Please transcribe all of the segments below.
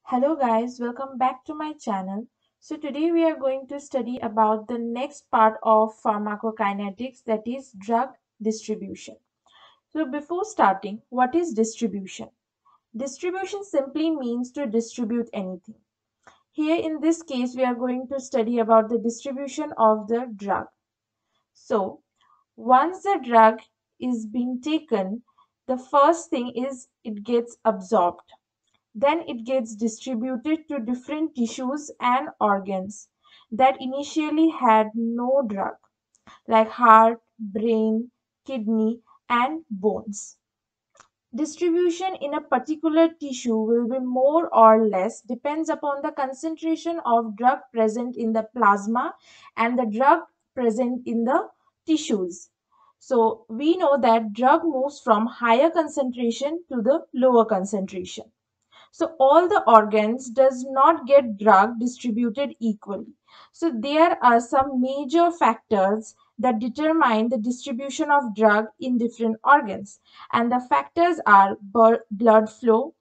Hello guys, welcome back to my channel. So today we are going to study about the next part of pharmacokinetics, that is drug distribution. So before starting, what is distribution? Distribution simply means to distribute anything. Here in this case we are going to study about the distribution of the drug. So once the drug is being taken, the first thing is it gets absorbed. Then it gets distributed to different tissues and organs that initially had no drug, like heart, brain, kidney, and bones. Distribution in a particular tissue will be more or less depends upon the concentration of drug present in the plasma and the drug present in the tissues. So we know that drug moves from higher concentration to the lower concentration. So all the organs does not get drug distributed equally. So there are some major factors that determine the distribution of drug in different organs, and the factors are blood flow,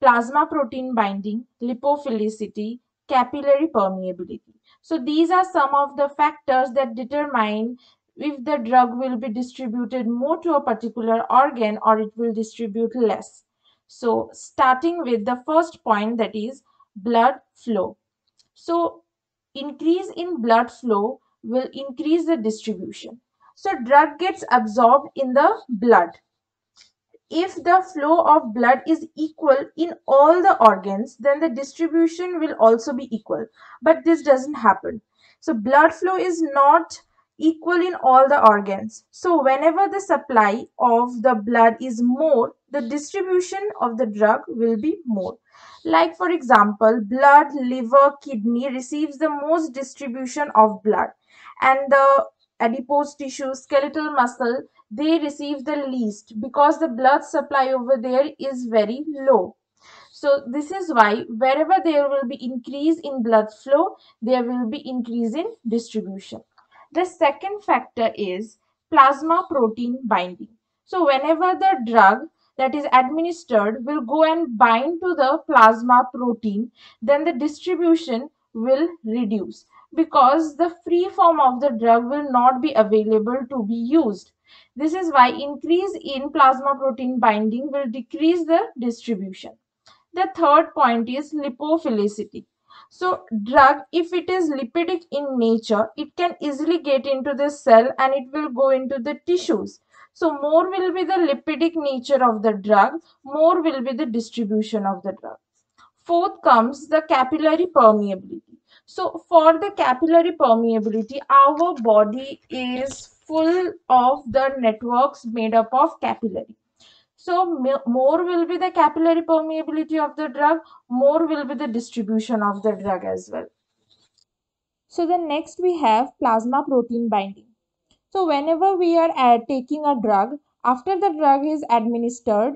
plasma protein binding, lipophilicity, capillary permeability. So these are some of the factors that determine if the drug will be distributed more to a particular organ or it will distribute less. So starting with the first point, that is blood flow. So increase in blood flow will increase the distribution. So drug gets absorbed in the blood if the flow of blood is equal in all the organs, then the distribution will also be equal. But this doesn't happen. So blood flow is not equal in all the organs. So whenever the supply of the blood is more, the distribution of the drug will be more. Like for example, blood, liver, kidney receives the most distribution of blood, and the adipose tissue, skeletal muscle, they receive the least because the blood supply over there is very low. So this is why wherever there will be increase in blood flow, there will be increase in distribution. The second factor is plasma protein binding. So whenever the drug that is administered will go and bind to the plasma protein, then the distribution will reduce because the free form of the drug will not be available to be used. This is why increase in plasma protein binding will decrease the distribution. The third point is lipophilicity. So drug, if it is lipidic in nature, it can easily get into the cell and it will go into the tissues. So more will be the lipidic nature of the drug, more will be the distribution of the drug. Fourth comes the capillary permeability. So for the capillary permeability, our body is full of the networks made up of capillary. So more will be the capillary permeability of the drug, more will be the distribution of the drug as well. So the next we have plasma protein binding. So whenever we are taking a drug, after the drug is administered,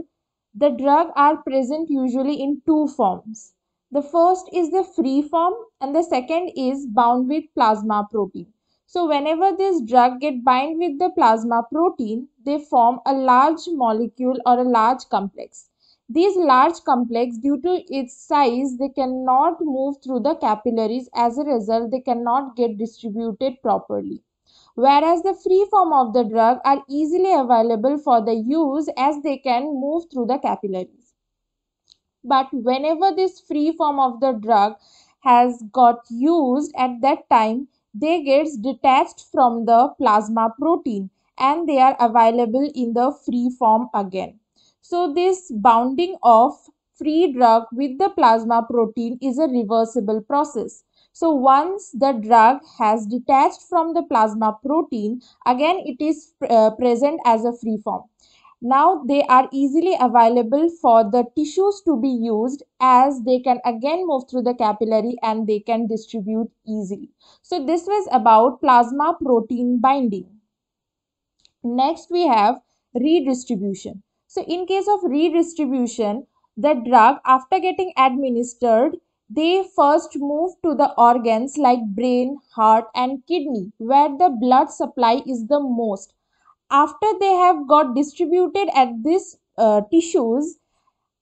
the drug are present usually in two forms. The first is the free form and the second is bound with plasma protein. So whenever this drug get bind with the plasma protein, they form a large molecule or a large complex. These large complex, due to its size, they cannot move through the capillaries. As a result, they cannot get distributed properly, whereas the free form of the drug are easily available for the use as they can move through the capillaries. But whenever this free form of the drug has got used, at that time they gets detached from the plasma protein and they are available in the free form again. So this bounding of free drug with the plasma protein is a reversible process. So once the drug has detached from the plasma protein, again it is present as a free form. Now they are easily available for the tissues to be used, as they can again move through the capillary and they can distribute easily. So this was about plasma protein binding. Next we have redistribution. So in case of redistribution, the drug after getting administered, they first move to the organs like brain, heart and kidney, where the blood supply is the most. After they have got distributed at these tissues,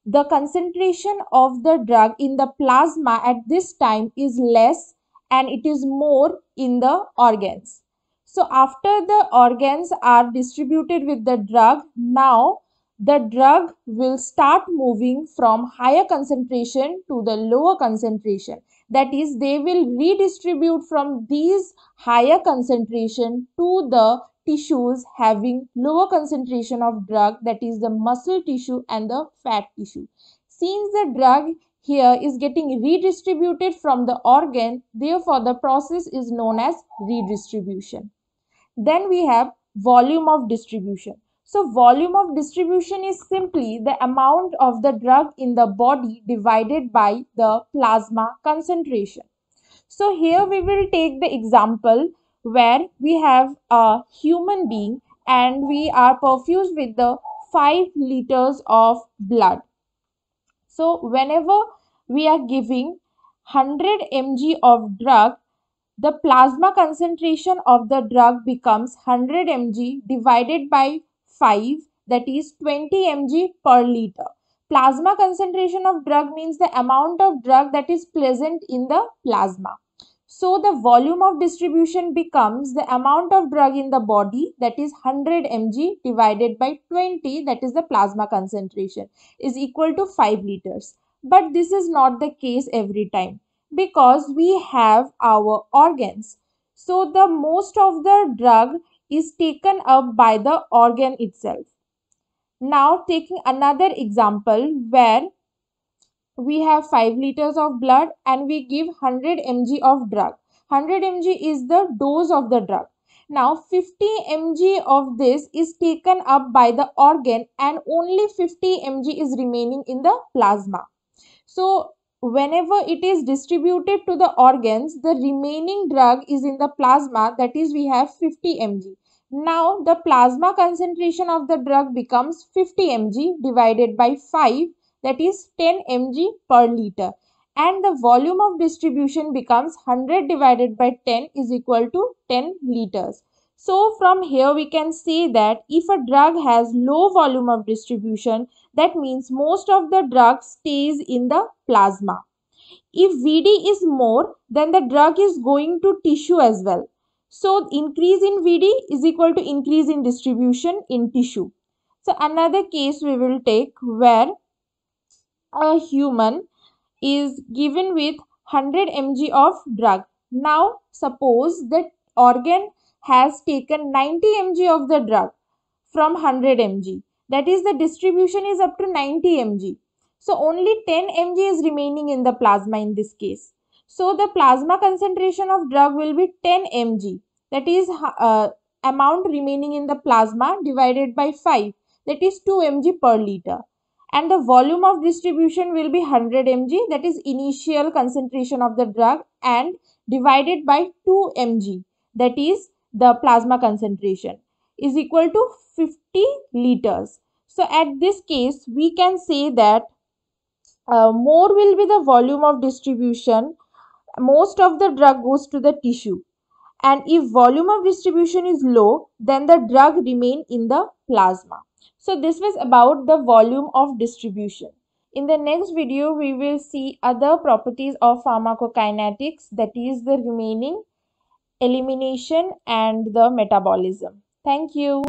the concentration of the drug in the plasma at this time is less and it is more in the organs. So after the organs are distributed with the drug, now the drug will start moving from higher concentration to the lower concentration. That is, they will redistribute from these higher concentration to the tissues having lower concentration of drug, that is the muscle tissue and the fat tissue. Since the drug here is getting redistributed from the organ, therefore the process is known as redistribution. Then we have volume of distribution. So volume of distribution is simply the amount of the drug in the body divided by the plasma concentration. So here we will take the example where we have a human being and we are perfused with the 5 liters of blood. So whenever we are giving 100 mg of drug, the plasma concentration of the drug becomes 100 mg divided by 5, that is 20 mg per liter. Plasma concentration of drug means the amount of drug that is present in the plasma. So the volume of distribution becomes the amount of drug in the body, that is 100 mg divided by 20, that is the plasma concentration, is equal to 5 liters. But this is not the case every time because we have our organs. So the most of the drug is taken up by the organ itself. Now taking another example where we have 5 liters of blood and we give 100 mg of drug. 100 mg is the dose of the drug. Now 50 mg of this is taken up by the organ and only 50 mg is remaining in the plasma. So whenever it is distributed to the organs, the remaining drug is in the plasma, that is we have 50 mg. Now the plasma concentration of the drug becomes 50 mg divided by 5, that is 10 mg per liter, and the volume of distribution becomes 100 divided by 10 is equal to 10 liters. So from here we can say that if a drug has low volume of distribution, that means most of the drug stays in the plasma. If VD is more, then the drug is going to tissue as well. So increase in VD is equal to increase in distribution in tissue. So another case we will take where a human is given with 100 mg of drug. Now suppose that organ has taken 90 mg of the drug from 100 mg. That is, the distribution is up to 90 mg. So only 10 mg is remaining in the plasma in this case. So the plasma concentration of drug will be 10 mg. That is amount remaining in the plasma divided by 5. That is 2 mg per liter. And the volume of distribution will be 100 mg, that is initial concentration of the drug, and divided by 2 mg, that is the plasma concentration, is equal to 50 liters. So at this case we can say that more will be the volume of distribution, most of the drug goes to the tissue, and if volume of distribution is low, then the drug remain in the plasma. So this was about the volume of distribution. In the next video, we will see other properties of pharmacokinetics, that is the remaining, elimination and the metabolism. Thank you.